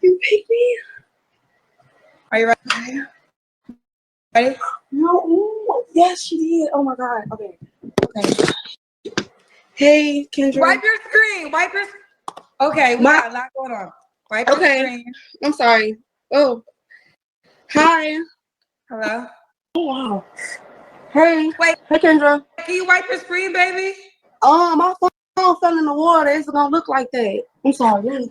You picked me? Are you ready? Ready? No. Ooh, yes, she did. Oh my God. Okay. Hey, Kendra. Wipe your screen. Wipe your. Okay, we got a lot going on. Wipe your screen. I'm sorry. Oh. Hi. Hello. Oh wow. Hey. Wait. Hey, Kendra. Can you wipe your screen, baby? My phone fell in the water. It's gonna look like that. I'm sorry. Let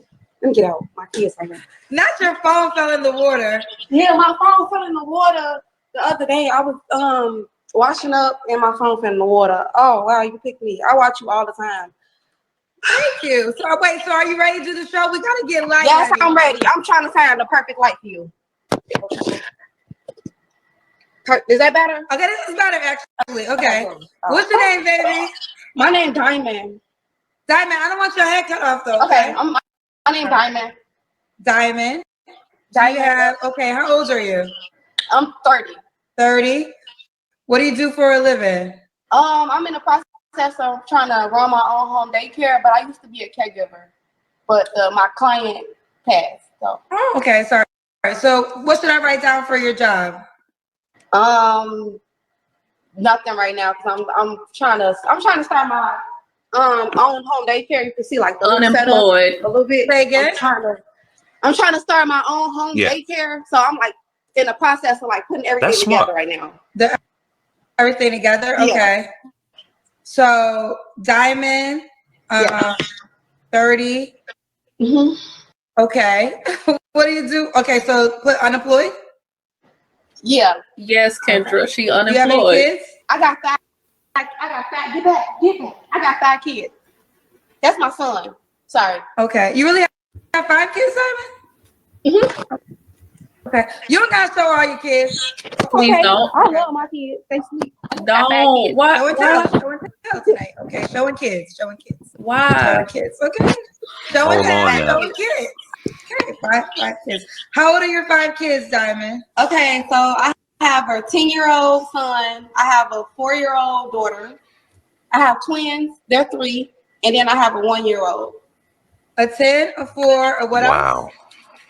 me get out. My kids right now. Not your phone fell in the water. Yeah, my phone fell in the water the other day. I was washing up and my phone fell in the water. Oh wow, you picked me. I watch you all the time. Thank you. So wait, so are you ready to do the show? We gotta get light. Yes, I'm ready. I'm trying to find the perfect light for you. Is that better? Okay, this is better actually. Okay. What's your name, baby? My name Diamond. Diamond, I don't want your head cut off though. Okay, my name Diamond. Diamond. Okay, how old are you? I'm 30. 30. What do you do for a living? I'm in the process of trying to run my own home daycare, but I used to be a caregiver. But my client passed. So. Oh, okay, sorry. So what should I write down for your job? Nothing right now because I'm trying to start my own home daycare. You can see like the Unemployed a little bit. Say again? I'm trying to start my own home daycare, so I'm like in the process of like putting everything together right now. Everything together? Yeah. Okay. So Diamond, 30. Mm-hmm. Okay. What do you do? Okay, so put unemployed? Yeah. Yes, Kendra. Okay. She unemployed. You have any kids? I got 5. Get back. I got 5 kids. That's my son. Sorry. Okay. You really have 5 kids, Simon? Mm-hmm. Okay. You don't gotta show all your kids. Please don't. I love my kids. They sweet. Don't. What? Show and tell. Show and tell tonight. Okay. Showing kids. Why? Showing kids. Okay. Showing kids. Okay. 5 kids. How old are your 5 kids, Diamond? Okay, so I have a 10-year-old son. I have a 4-year-old daughter. I have twins. They're 3. And then I have a 1-year-old. A 10, a 4, a what else? Wow.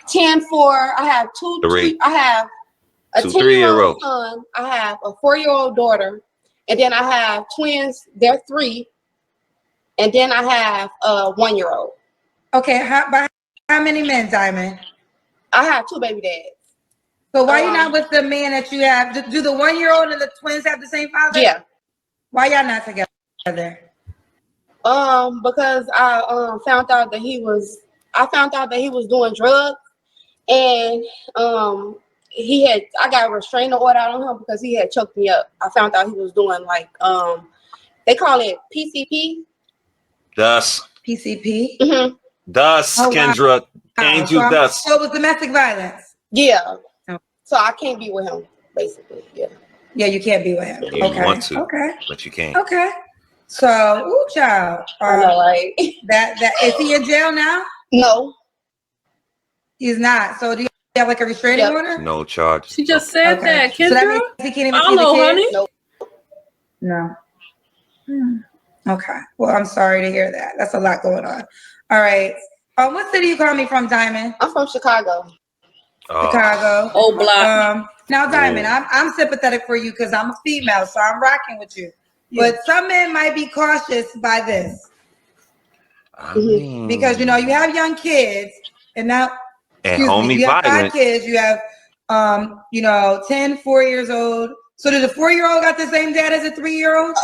10, 4. I have 2. I have a 10-year-old son. I have a 4-year-old daughter. And then I have twins. They're 3. And then I have a 1-year-old. Okay. How many men, Diamond? I have 2 baby dads. So why you not with the man that you have? Do the 1-year-old and the twins have the same father? Yeah. Why y'all not together? Because I found out that he was doing drugs, and I got a restraining order out on him because he had choked me up. I found out he was doing like they call it PCP. Dust. PCP. Mm-hmm. Dust, Kendra. Angel dust. So it was domestic violence. Yeah. Oh. So I can't be with him, basically. Yeah. Yeah, you can't be with him. Yeah, okay. You want to. Okay. But you can't. Okay. So, ooh, child. I know, right? That is he in jail now? No. He's not. So do you have like a restraining order? No charges. She just said that, Kendra. So that means he can't even see the kids? Nope. No. Okay. Well, I'm sorry to hear that. That's a lot going on. All right. What city you call me from, Diamond? I'm from Chicago. Chicago. Oh, block. Now, Diamond, I'm sympathetic for you because I'm a female, so I'm rocking with you. Yeah. But some men might be cautious by this. Because, you know, you have young kids, and now, you have 5 kids. You have, 10, 4 years old. So does a 4-year-old got the same dad as a 3-year-old?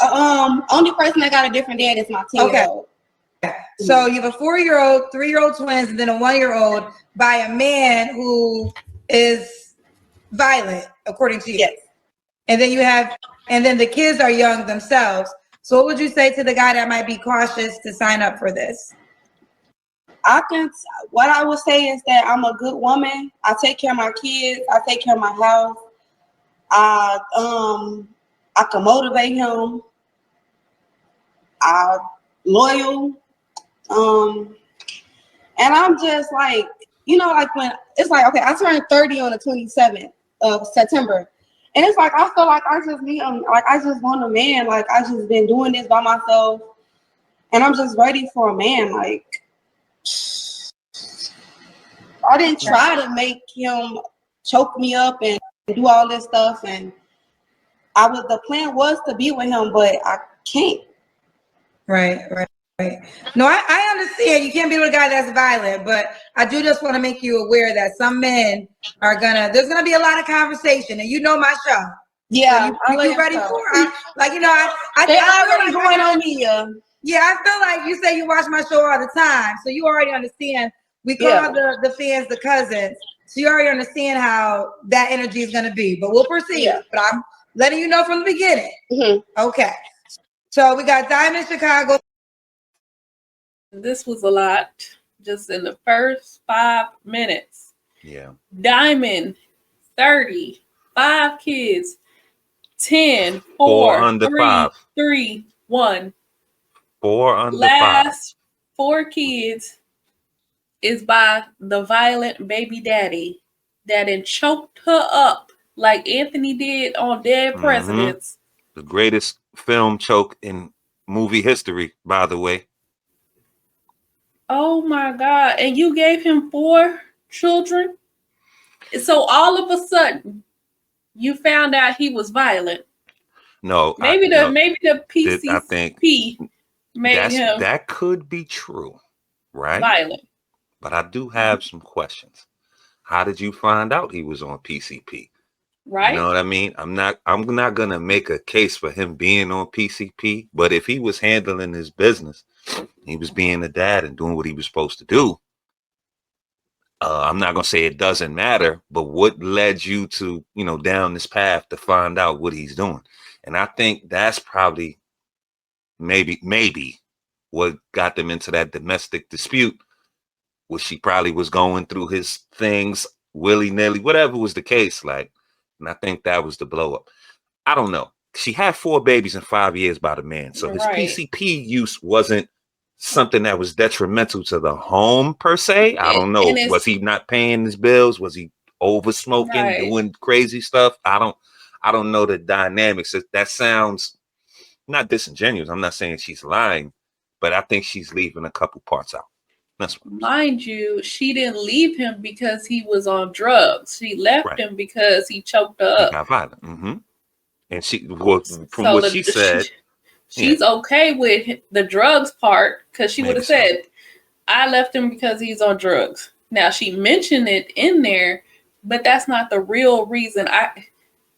Only person that got a different dad is my 10-year-old. Okay. So you have a 4-year-old, 3-year-old twins, and then a 1-year-old by a man who is violent, according to you. Yes. And then the kids are young themselves. So what would you say to the guy that might be cautious to sign up for this? What I would say is that I'm a good woman. I take care of my kids. I take care of my house. I can motivate him. I'm loyal. And I'm just like, like when it's like, okay, I turned 30 on the 27th of September. And it's like, I feel like I just need I just want a man. Like, I just been doing this by myself. And I'm just ready for a man. Like, I didn't try to make him choke me up and do all this stuff, and the plan was to be with him, but I can't. Right. No, I understand you can't be with a guy that's violent, but I do just want to make you aware that some men there's gonna be a lot of conversation, and you know my show. Yeah, so you ready for it? They already going on me. Yeah, I feel like you say you watch my show all the time, so you already understand. We call the fans the cousins, so you already understand how that energy is gonna be. But we'll proceed. Yeah. But I'm letting you know from the beginning. Mm-hmm. Okay. So we got Diamond Chicago. This was a lot just in the first 5 minutes. Yeah. Diamond, 30, 5 kids, 10, 4 4, under 3, 5. 3, 1. 4 under Last 5. 4 kids is by the violent baby daddy that had choked her up like Anthony did on Dead Presidents. The greatest film choke in movie history, by the way. Oh my God. And you gave him 4 children? So all of a sudden, you found out he was violent. No. Maybe the PCP I think made him that could be true, right? Violent. But I do have some questions. How did you find out he was on PCP? Right. You know what I mean? I'm not gonna make a case for him being on PCP, but if he was handling his business, he was being a dad and doing what he was supposed to do. I'm not gonna say it doesn't matter, but what led you to, down this path to find out what he's doing? And I think that's probably maybe what got them into that domestic dispute, where she probably was going through his things willy-nilly, whatever was the case, like, and I think that was the blow up. I don't know. She had 4 babies in 5 years by the man. So his PCP use wasn't something that was detrimental to the home per se. I don't know. Was he not paying his bills? Was he over smoking, doing crazy stuff? I don't know the dynamics. That sounds not disingenuous. I'm not saying she's lying, but I think she's leaving a couple parts out. That's what Mind you, she didn't leave him because he was on drugs. She left him because he choked her up. He got violent. Mm-hmm. And from what she said, she's okay with the drugs part, because she would have said, I left him because he's on drugs. Now, she mentioned it in there, but that's not the real reason.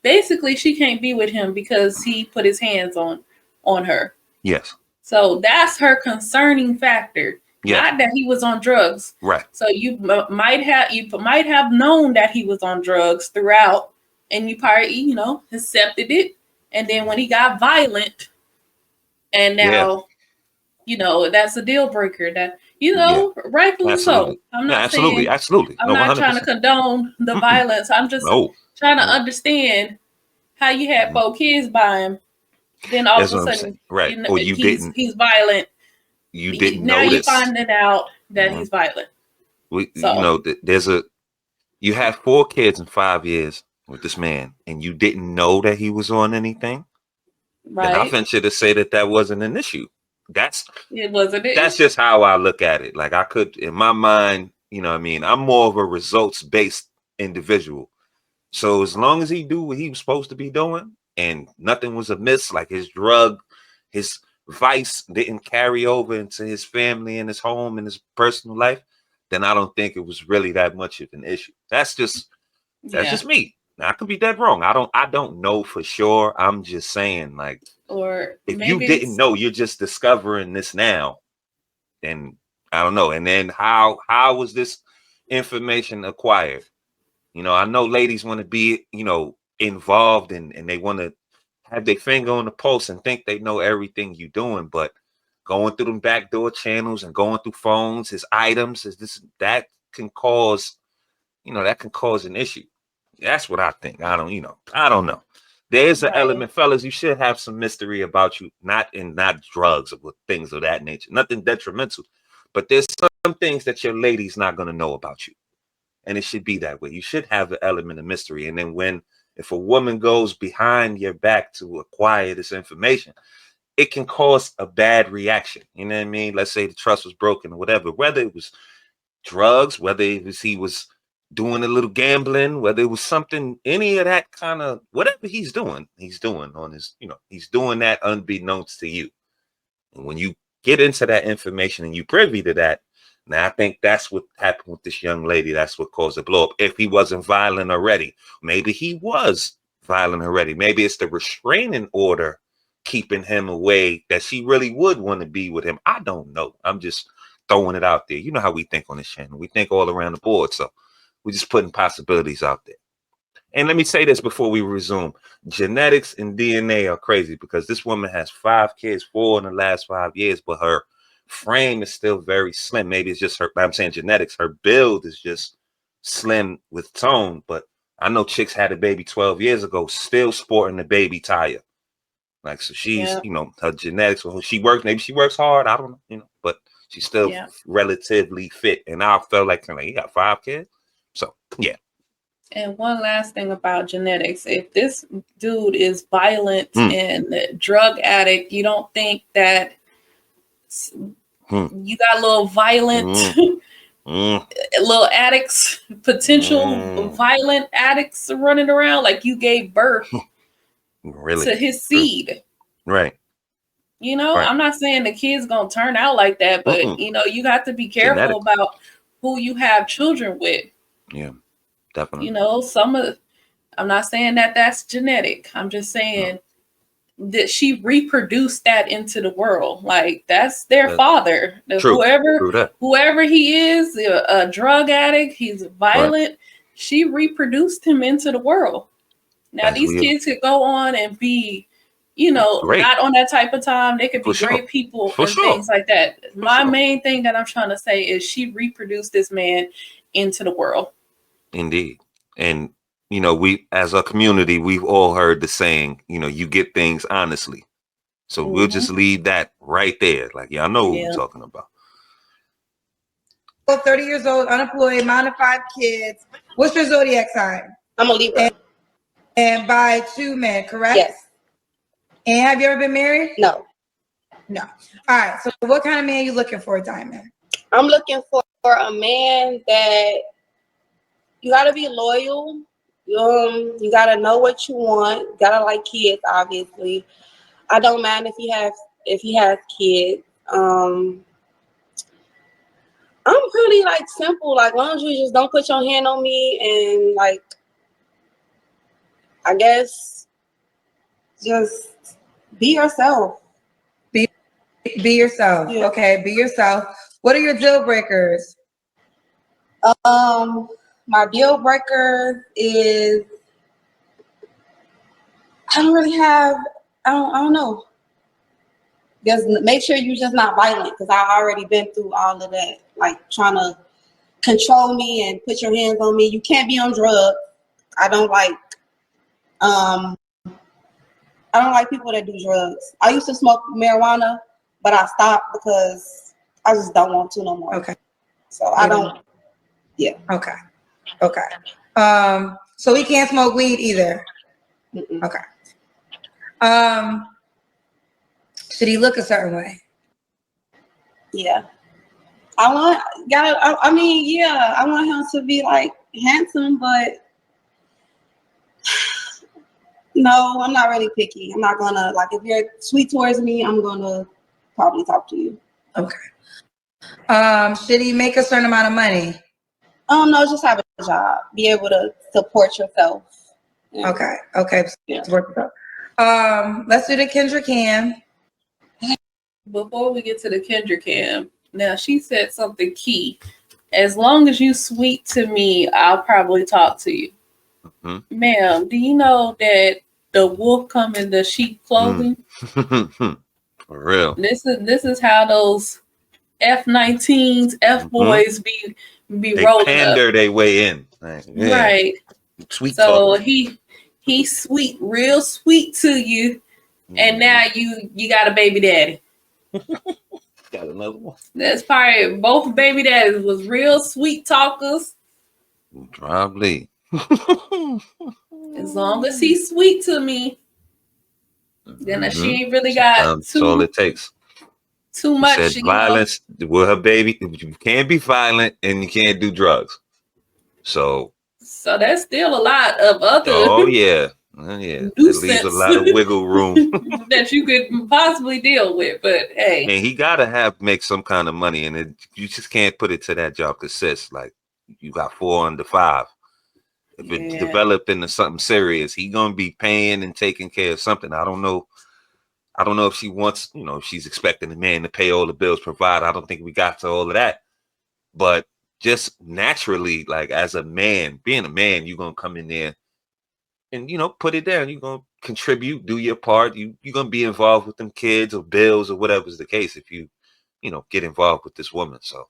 Basically, she can't be with him because he put his hands on her. Yes. So that's her concerning factor. Yes. Not that he was on drugs. Right. So you might have known that he was on drugs throughout, and you probably, accepted it. And then when he got violent, and now, that's a deal breaker. That rightfully absolutely. so. I'm not absolutely. I'm not trying to condone the violence. I'm just trying to understand how you had 4 kids by him. Then all of a sudden, or he's violent. You didn't now notice. You're finding out that he's violent. You have 4 kids in 5 years with this man, and you didn't know that he was on anything. Right. Then I venture to say that wasn't an issue. It wasn't. That's just how I look at it. Like, I could, in my mind, I'm more of a results-based individual. So as long as he do what he was supposed to be doing, and nothing was amiss, like his vice didn't carry over into his family and his home and his personal life, then I don't think it was really that much of an issue. That's just me. Now, I could be dead wrong. I don't know for sure. I'm just saying, like, or if you didn't know, you're just discovering this now, then I don't know. And then how was this information acquired? I know ladies want to be, involved and they want to have their finger on the pulse and think they know everything you're doing, but going through them backdoor channels and going through phones, his items, that can cause an issue. That's what I think. I don't know. There's an element, fellas, you should have some mystery about you, not drugs or things of that nature, nothing detrimental, but there's some things that your lady's not going to know about you. And it should be that way. You should have an element of mystery. And then if a woman goes behind your back to acquire this information, it can cause a bad reaction. You know what I mean? Let's say the trust was broken or whatever, whether it was drugs, whether he was doing a little gambling, whether it was something, any of that kind of whatever he's doing on his, he's doing that unbeknownst to you. And when you get into that information and you privy to that, now I think that's what happened with this young lady. That's what caused the blow up. If he wasn't violent already, maybe he was violent already. Maybe it's the restraining order keeping him away that she really would want to be with him. I don't know. I'm just throwing it out there. You know how we think on this channel. We think all around the board. So we're just putting possibilities out there. And let me say this before we resume. Genetics and DNA are crazy because this woman has 5 kids, 4 in the last 5 years, but her frame is still very slim. Maybe it's just her, I'm saying genetics. Her build is just slim with tone. But I know chicks had a baby 12 years ago, still sporting the baby tire. Like, so she's, her genetics, she works, maybe she works hard. I don't know, but she's still relatively fit. And I felt like, you got 5 kids. So, yeah. And one last thing about genetics, if this dude is violent and drug addict, you don't think that you got a little violent, little addicts, potential violent addicts running around, like you gave birth to his seed. Right. I'm not saying the kid's going to turn out like that, but, you got to be careful about who you have children with. Yeah. Definitely. I'm not saying that that's genetic. I'm just saying that she reproduced that into the world. Like that's their father. True. Whoever he is, a drug addict, he's violent. Right. She reproduced him into the world. Now these kids could go on and be, not on that type of time. They could be great people and things like that. My main thing that I'm trying to say is she reproduced this man into the world. Indeed. And, we, as a community, we've all heard the saying, you get things honestly. So we'll just leave that right there. Like, I know what we're talking about. 30 years old, unemployed, mom of 5 kids. What's your zodiac sign? I'm a Libra. And by 2 men, correct? Yes. And have you ever been married? No. No. All right. So what kind of man are you looking for, Diamond? I'm looking for a man that you gotta be loyal. You gotta know what you want. You gotta like kids, obviously. I don't mind if he has kids. I'm pretty simple. Like, long as you just don't put your hand on me and I guess just be yourself. Be yourself. Yeah. Okay, be yourself. What are your deal breakers? My deal breaker is I don't know. Just make sure you're just not violent because I already been through all of that, trying to control me and put your hands on me. You can't be on drugs. I don't like people that do drugs. I used to smoke marijuana, but I stopped because I just don't want to no more. Okay. So I don't. Yeah. Okay. So he can't smoke weed either. Mm-mm. Okay. Should he look a certain way? Yeah. I want him to be handsome, but no, I'm not really picky. I'm not gonna if you're sweet towards me, I'm gonna probably talk to you. Okay. Should he make a certain amount of money? No, just have a job. Be able to support yourself. Yeah. Okay. Yeah. Let's do the Kendra Cam. Before we get to the Kendra Cam, now she said something key. As long as you sweet to me, I'll probably talk to you. Mm-hmm. Ma'am, do you know that the wolf come in the sheep clothing? For real. This is how those F-19s, F-boys be they rolling pander up. They way in. Right. Sweet so talking. he's sweet, real sweet to you. And now you got a baby daddy. Got another one. That's probably both baby daddies was real sweet talkers. Probably. As long as he's sweet to me, then she ain't really got that's all it takes. too much. Said violence with her baby. You can't be violent and you can't do drugs. So there's still a lot of other. Oh yeah. Yeah, it leaves a lot of wiggle room that you could possibly deal with. But hey, and he gotta make some kind of money, and you just can't put it to that job because sis, like you got 4 under 5. If it developed into something serious, he gonna be paying and taking care of something. I don't know if she wants, if she's expecting the man to pay all the bills, provide. I don't think we got to all of that, but just naturally, like as a man, being a man, you're gonna come in there and put it down. You're gonna contribute, do your part. You're gonna be involved with them kids or bills or whatever's the case if you get involved with this woman. So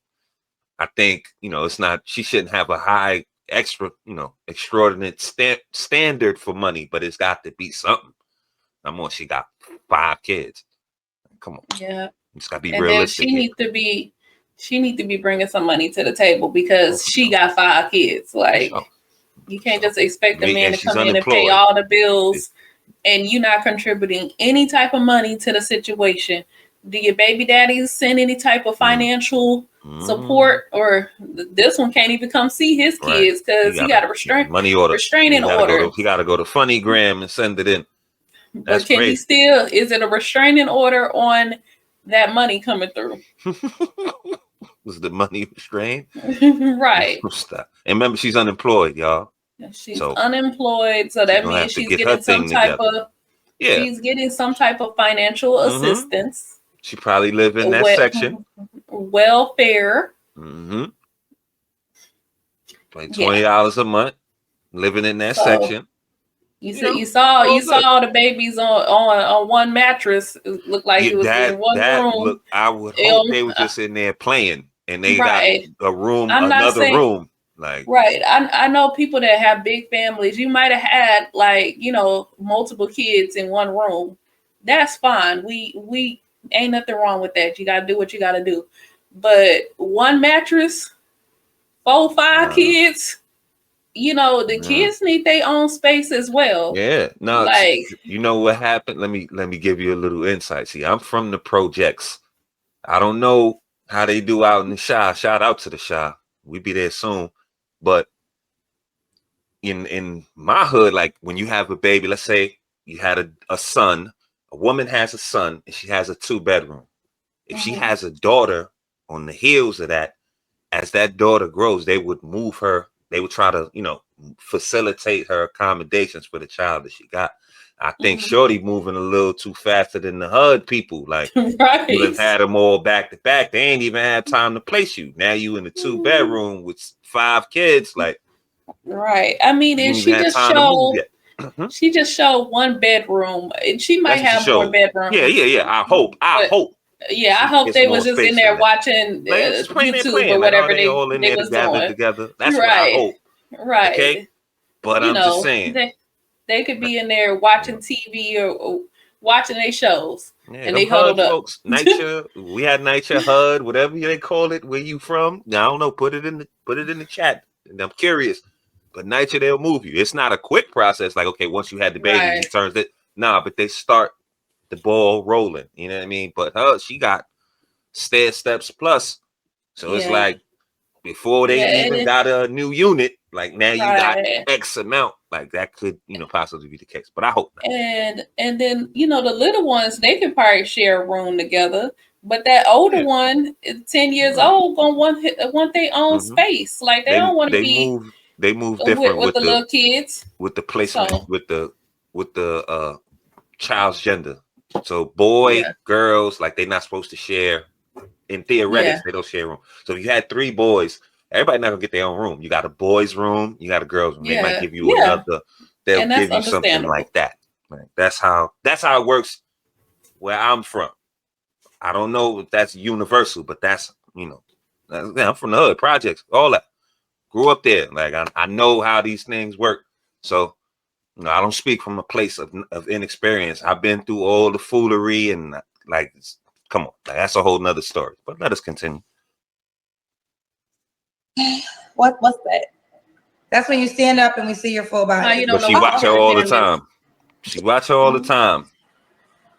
I think it's not, she shouldn't have a high extraordinary standard for money, but it's got to be something. I'm on, she got 5 kids. Come on. Yeah, it's got to be and realistic. Then she need to be bringing some money to the table because she got 5 kids. Like you can't just expect the man to come in and pay all the bills and you're not contributing any type of money to the situation. Do your baby daddies send any type of financial support? Or this one can't even come see his kids because he got a restraining order. He got to go to FunnyGram and send it in. That's but can crazy. he still? Is it a restraining order on that money coming through? Was the money restrained? Right. Stop. And remember, she's unemployed, y'all. She's unemployed, so that means she's getting some type of. Yeah. She's getting some type of financial assistance. She probably live in that section. Welfare. Like $20 a month, living in that section. You saw the babies on one mattress. It looked like it was in one room. I would hope they were just in there playing, and they got a room, another room. Like I know people that have big families. You might have had multiple kids in one room. That's fine. We ain't nothing wrong with that. You gotta do what you gotta do. But one mattress, 4, 5 kids. The kids need their own space as well. Yeah. No, you know what happened? Let me give you a little insight. See, I'm from the projects. I don't know how they do out in the Chi. Shout out to the Chi. We be there soon. But in my hood, like when you have a baby, let's say you had a son, a woman has a son, and she has a 2-bedroom. If she has a daughter on the heels of that, as that daughter grows, they would move her. They would try to, facilitate her accommodations for the child that she got. I think Shorty moving a little too faster than the HUD people. Like you done had them all back to back. They ain't even had time to place you. Now you in a 2-bedroom with 5 kids. Like I mean, and she just showed 1 bedroom. And she might have more bedrooms. Yeah. I hope. Yeah, I hope they was just in there watching YouTube or whatever they was doing. Together. That's what I hope. Right. Okay. But I'm just saying. They could be in there watching TV or watching their shows. Yeah, and they huddled up. Folks, NYCHA, we had NYCHA HUD, whatever they call it. Where you from? I don't know. Put it in the chat. And I'm curious. But NYCHA, they'll move you. It's not a quick process. Like, okay, once you had the baby, he turns it. Nah, but they start the ball rolling. You know what I mean? But she got steps plus. So it's like before they even got a new unit, like now you got X amount. Like that could, possibly be the case. But I hope not. And then, the little ones, they can probably share a room together. But that older one is 10 years old, gonna want their own space. Like they don't want to be. They move different with the little kids. With the placement, with the child's gender. So girls, like they're not supposed to share. In theoretics, they don't share a room. So if you had 3 boys, everybody not gonna get their own room. You got a boys' room, you got a girls' room. They might give you another. They'll give you something like that. Like, that's how it works where I'm from. I don't know if that's universal, but that's I'm from the hood, projects, all that. Grew up there. Like I know how these things work. So I don't speak from a place of inexperience. I've been through all the foolery and like. Come on, that's a whole nother story. But let us continue. What's that? That's when you stand up and we see your full body. But she watch her all the time. She watch her all the time.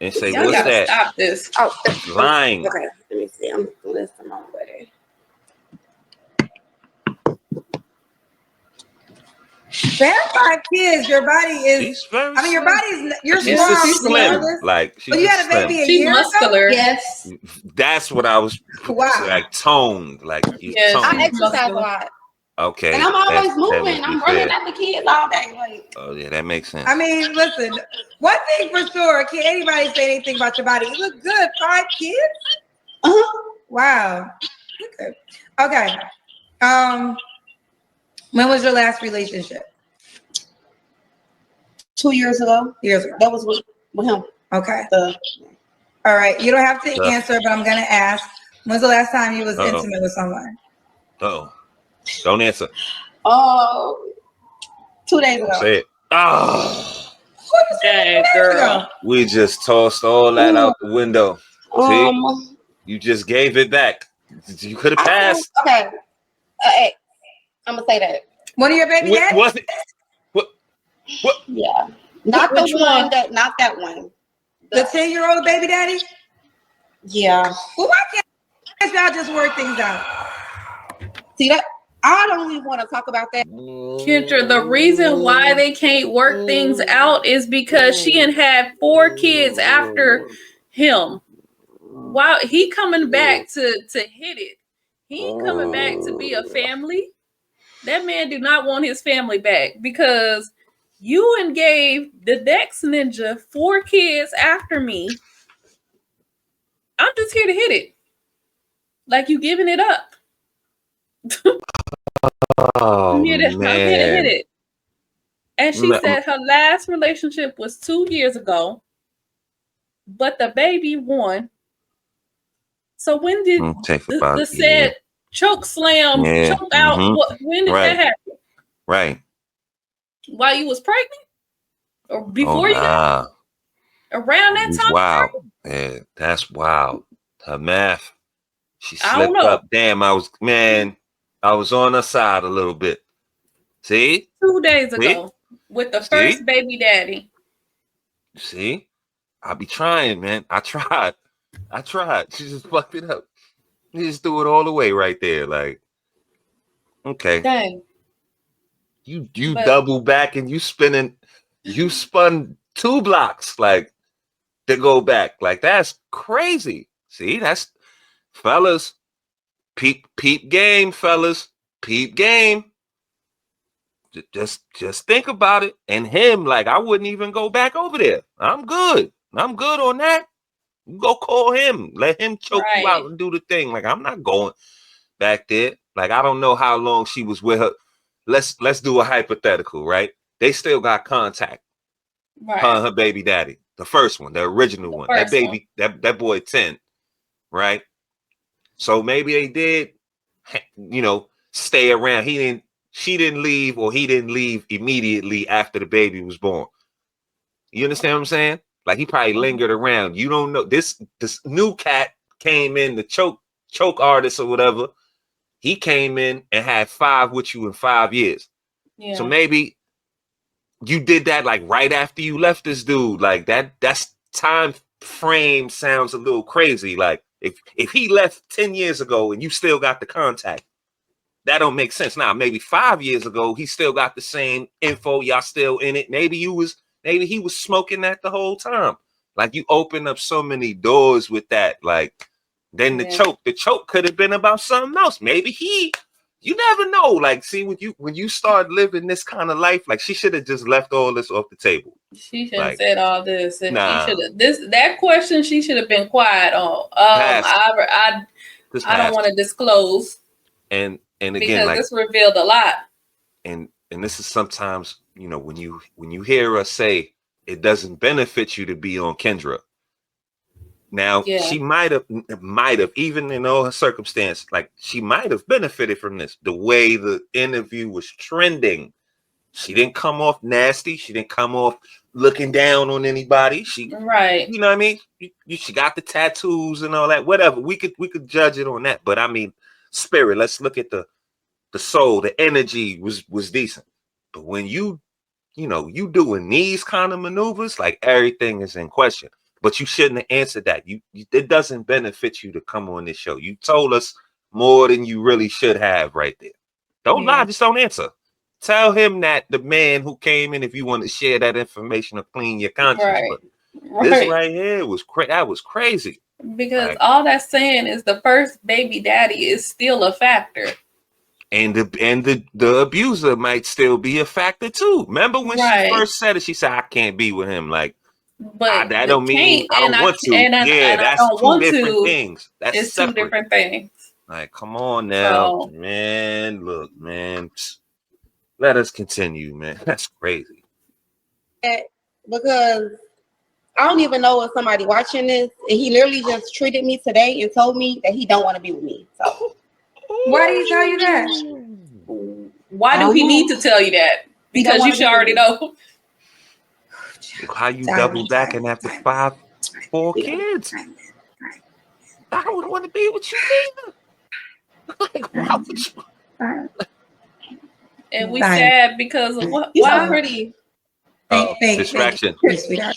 and say, Y'all "What's gotta that?" stop this. Oh, Lying. okay. Let me see. I'm listening on way. To have 5 kids, your body is. She's very. I mean, your slim. body's. You're She's small. just slim. regardless. Like she's But you just had a slim. baby a She's year ago. muscular. Yes. That's what I was. Wow. Like toned. Like you Yes, toned. I exercise a muscular. lot. Okay. And I'm always that moving. must be I'm running fair. after kids all day. Like, Oh yeah, that makes sense. I mean, listen. One thing for sure, can't anybody say anything about your body. You look good. 5 kids. Wow. Okay. When was your last relationship? 2 years ago. Years ago. That was with him. Okay. All right. You don't have to answer, but I'm gonna ask. When's the last time you was intimate with someone? Oh, don't answer. Oh, 2 days ago. Say it. Oh, Dang, girl. we just tossed all that out the window. See, you just gave it back. You could have passed. Okay. Hey, I'm gonna say that. One of your baby daddies? What? What? Yeah. Not Which the one that. Not that one. The 10-year-old baby daddy? Yeah. Well, why can't y'all just work things out? See that? I don't even want to talk about that. Kendra, the reason why they can't work things out is because she had 4 kids after him. While he coming back to hit it, he ain't coming back to be a family. That man do not want his family back because you and gave the Dex Ninja 4 kids after me. I'm just here to hit it. Like you giving it up. Oh, I'm here to hit it. And she said her last relationship was 2 years ago, but the baby won. So when did the said choke slam, choke out? When did that happen? Right. While you was pregnant, or before you got around that time? Wow. Yeah, that's wild. Her math. She slipped up. Damn, I was on her side a little bit. See? 2 days ago with the first baby daddy. See? I be trying, man. I tried. She just fucked it up. You just threw it all the way right there. Like, okay. Dang. You double back and you spun 2 blocks like to go back. Like, that's crazy. See, that's fellas. Peep game, fellas. Peep game. Just think about it. And him, like, I wouldn't even go back over there. I'm good on that. You go call him. Let him choke you out and do the thing. Like, I'm not going back there. Like, I don't know how long she was with her. Let's do a hypothetical, right? They still got contact. Right. Her and her baby daddy. The first one, the original one. That baby, that boy 10, right? So maybe they did, stay around. She didn't leave, or he didn't leave immediately after the baby was born. You understand what I'm saying? Like, he probably lingered around. You don't know. This new cat came in, the choke artist or whatever. He came in and had 5 with you in 5 years. Yeah. So maybe you did that like right after you left this dude. Like that's time frame sounds a little crazy. Like if he left 10 years ago and you still got the contact, that don't make sense. Now, maybe 5 years ago, he still got the same info. Y'all still in it. Maybe he was smoking that the whole time. Like, you open up so many doors with that. Like, then the choke could have been about something else. Maybe you never know. Like, see, when you start living this kind of life, like, she should have just left all this off the table. She should have said all this, and she should have that question. She should have been quiet on. I don't want to disclose. And again, because like, this revealed a lot. And this is sometimes, when you hear us say it doesn't benefit you to be on Kendra. Now, she might have, even in all her circumstance, like, she might have benefited from this. The way the interview was trending, she didn't come off nasty. She didn't come off looking down on anybody. You know what I mean? She got the tattoos and all that. Whatever. We could judge it on that. But I mean, spirit. Let's look at the soul. The energy was decent. But when you doing these kind of maneuvers, like, everything is in question. But you shouldn't have answered that. It doesn't benefit you to come on this show. You told us more than you really should have right there. Don't lie, just don't answer. Tell him that the man who came in, if you want to share that information or clean your conscience. But this right here was that was crazy. Because all that's saying is the first baby daddy is still a factor. And the abuser might still be a factor too. Remember when she first said it, she said, I can't be with him. Like, but that don't mean I don't want to. That's two different things. That's separate. 2 different things. Like, come on now, man. Look, man. Let us continue, man. That's crazy. Because I don't even know if somebody watching this, and he literally just treated me today and told me that he don't want to be with me. So why did he tell you that? Why do he need to tell you that? Because you should already know. How you double backing after 4 kids? I don't want to be with you either. Like, why would you? And we sad because of what? Why pretty? Distraction.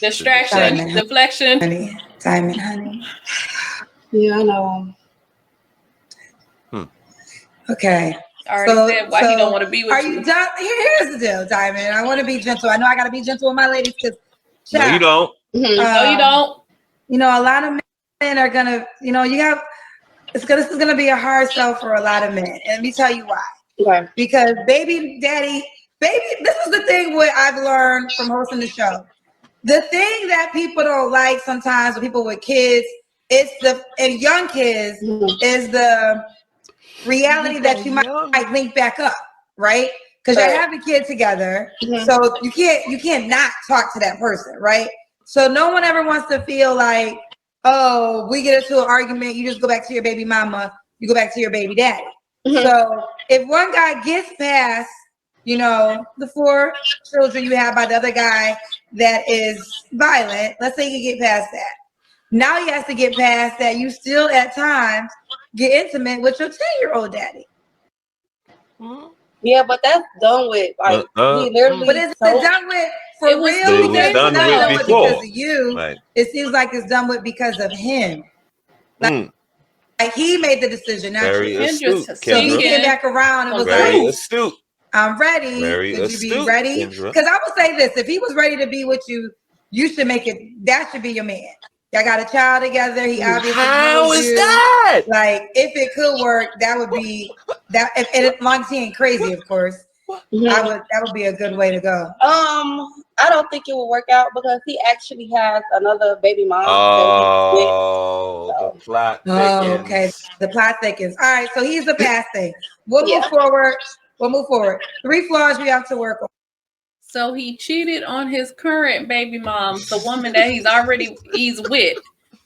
Distraction. Deflection. Honey. Yeah, I know. Okay. I already said why he don't want to be with you. Are you done? Here's the deal, Diamond. I want to be gentle. I know I got to be gentle with my ladies because. No, you don't. No, you don't. You know, a lot of men are gonna. You know, this is gonna be a hard sell for a lot of men, and let me tell you why. Okay. Because this is the thing what I've learned from hosting the show. The thing that people don't like sometimes with people with kids, and young kids, is the reality that you might link back up, right? Because you're having kids together, so you can't not talk to that person, right? So no one ever wants to feel like, oh, we get into an argument, you just go back to your baby mama, you go back to your baby daddy. So if one guy gets past, the 4 children you have by the other guy that is violent, let's say you get past that. Now he has to get past that. You still at times get intimate with your 10-year-old daddy. Yeah, but that's done with. Like, he literally. But is it done with for real? It was done with before. Because of you. Right. It seems like it's done with because of him. Like he made the decision. Not very astute. So he came back around and was very astute. I'm ready. Very Would astute, you be ready? Because I would say this: if he was ready to be with you, you should make it. That should be your man. Y'all got a child together. He obviously How is that? Like, if it could work, that would be that. If as long as he ain't crazy, of course. That would be a good way to go. I don't think it will work out because he actually has another baby mom. The plot thickens. Okay. The plot thickens. All right, so he's a past thing. We'll move forward. 3 flaws we have to work on. So he cheated on his current baby mom, the woman that he's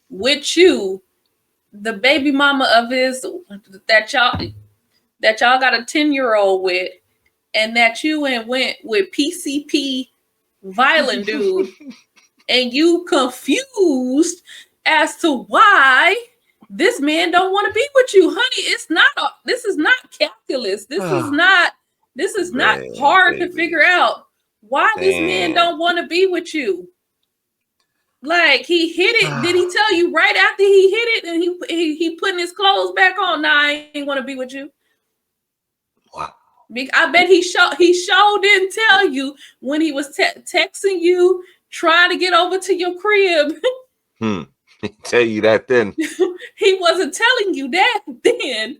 with you, the baby mama of his that y'all got a 10-year-old with, and that you went with PCP violent dude, and you confused as to why this man don't want to be with you, honey. This is not calculus. This is not hard to figure out. Why this man don't want to be with you? Like, he hit it. Did he tell you right after he hit it and he putting his clothes back on? Nah, I ain't want to be with you. Wow. I bet he sure didn't tell you when he was texting you, trying to get over to your crib. Tell you that then. He wasn't telling you that then.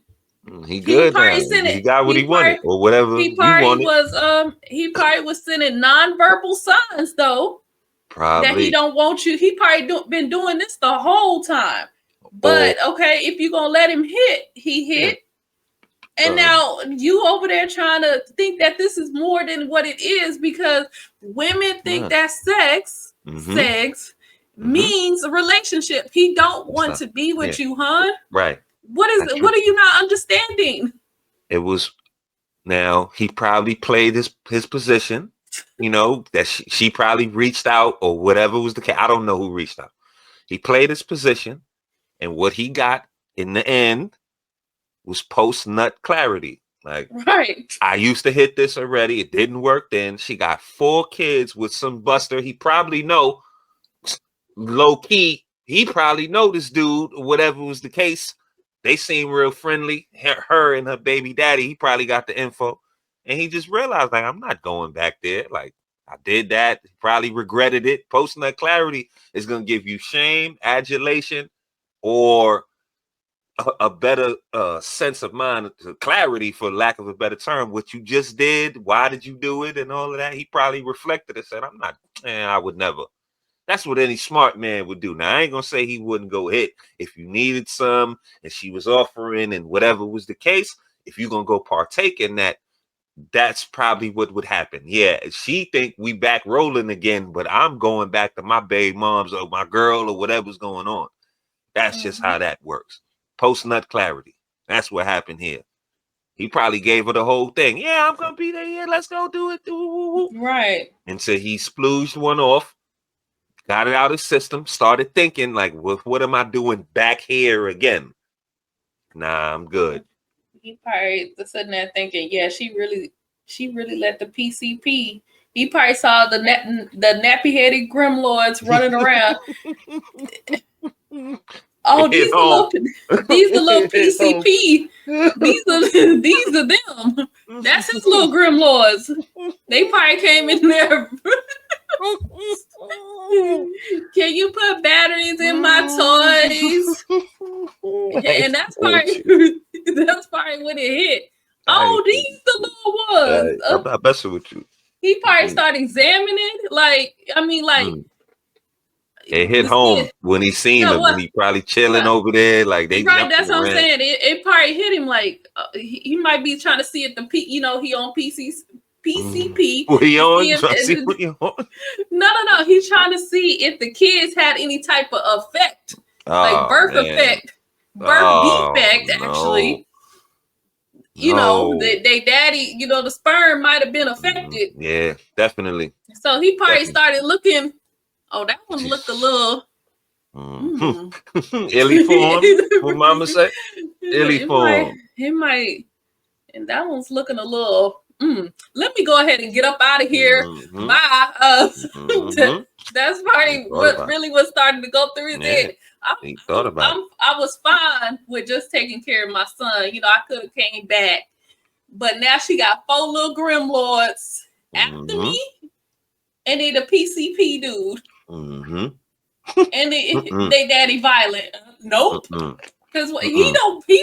He good now. He got what he wanted or whatever he probably was sending nonverbal signs though. Probably. That he don't want you. He probably been doing this the whole time. But okay, if you gonna let him hit, he hit. And now you over there trying to think that this is more than what it is because women think that sex means a relationship. He don't want to be with you, huh? Right. What is it? What are you not understanding? It was now he probably played his position, that she probably reached out or whatever was the case. I don't know who reached out. He played his position, and what he got in the end was post-nut clarity. Like, right. I used to hit this already. It didn't work then. She got 4 kids with some buster he probably know low key, he probably know this dude, or whatever was the case. They seem real friendly. Her and her baby daddy, he probably got the info. And he just realized, like, I'm not going back there. Like, I did that. He probably regretted it. Posting that clarity is going to give you shame, adulation, or a better sense of mind, clarity, for lack of a better term. What you just did, why did you do it, and all of that. He probably reflected and said, I'm not, I would never. That's what any smart man would do. Now, I ain't gonna say he wouldn't go hit if you needed some and she was offering and whatever was the case. If you're gonna go partake in that, that's probably what would happen. Yeah, she think we back rolling again, but I'm going back to my baby moms or my girl or whatever's going on. That's just how that works. Post nut clarity. That's what happened here. He probably gave her the whole thing. Yeah, I'm gonna be there. Yeah, let's go do it. Right. And so he splooged one off, got it out of his system, started thinking like, what am I doing back here again? Nah, I'm good. He probably was sitting there thinking, yeah, she really let the PCP. He probably saw the nappy-headed Grimlords running around. Oh, these the little PCP. These are them. That's his little Grimlords. They probably came in there. Can you put batteries in my toys? And that's probably when it hit. Oh, these the little ones. I'm not messing with you. He probably started examining. It hit home when he seen them. When he probably chilling over there, like they. Right, that's what I'm saying. It probably hit him like he might be trying to see if the he on PCP. What he on? What he on? No. He's trying to see if the kids had any type of effect, like birth effect, birth defect. Actually, you know, they daddy, you know, the sperm might have been affected. Yeah, definitely. So he probably started looking. Oh, that one looked a little illy form. What mama say? Illy form. It might, and that one's looking a little. Let me go ahead and get up out of here. Bye. That's probably what really was starting to go through his head. I was fine with just taking care of my son. You know, I could have came back, but now she got 4 little Grimlords after me, and then the PCP dude. And they daddy violent. Nope. Because he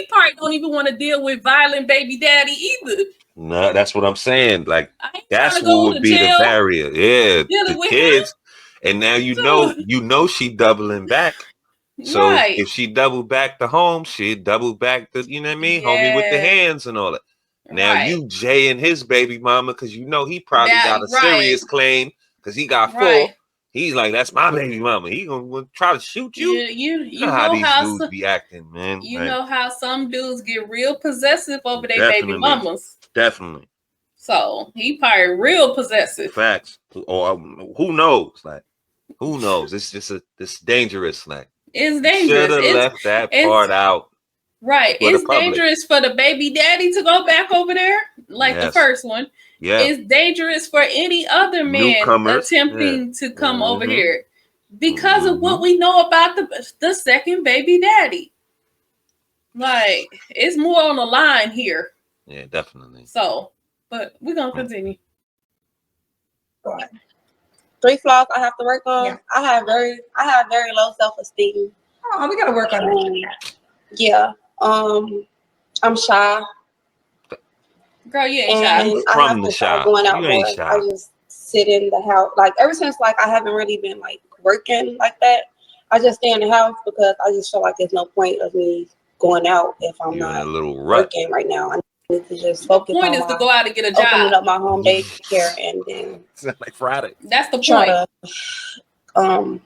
probably don't even want to deal with violent baby daddy either. No, that's what I'm saying. Like, that's what would be the barrier. Yeah, the kids. And now you know she doubling back. So if she double back the home, she'd double back the, you know what I mean? Homie with the hands and all that. Now you Jay and his baby mama, because you know he probably got a serious claim because he got 4. He's like, that's my baby mama. He gonna try to shoot you. You know how these dudes be acting, man. You know how some dudes get real possessive over their baby mamas. Definitely. So he probably real possessive. Facts. Or who knows? Like, who knows? It's just it's dangerous. Like, it's dangerous. Should have left that part out. Right. It's dangerous for the baby daddy to go back over there, like the first one. Yeah. It's dangerous for any other man attempting to come over here because of what we know about the second baby daddy. Like, it's more on the line here. Yeah, definitely. So, but we're gonna continue. 3 flaws I have to work on. Yeah. I have very low self-esteem. Oh, we gotta work on it. Yeah. I'm shy. Girl, you ain't shy. From the shy. Going out you ain't shy. I just sit in the house. Like, ever since, like, I haven't really been like working like that. I just stay in the house because I just feel like there's no point of me going out if I'm not working right now. I need to just focus. The point is to go out and get a job. Opening up my home daycare and then it's like Friday. That's the point. To,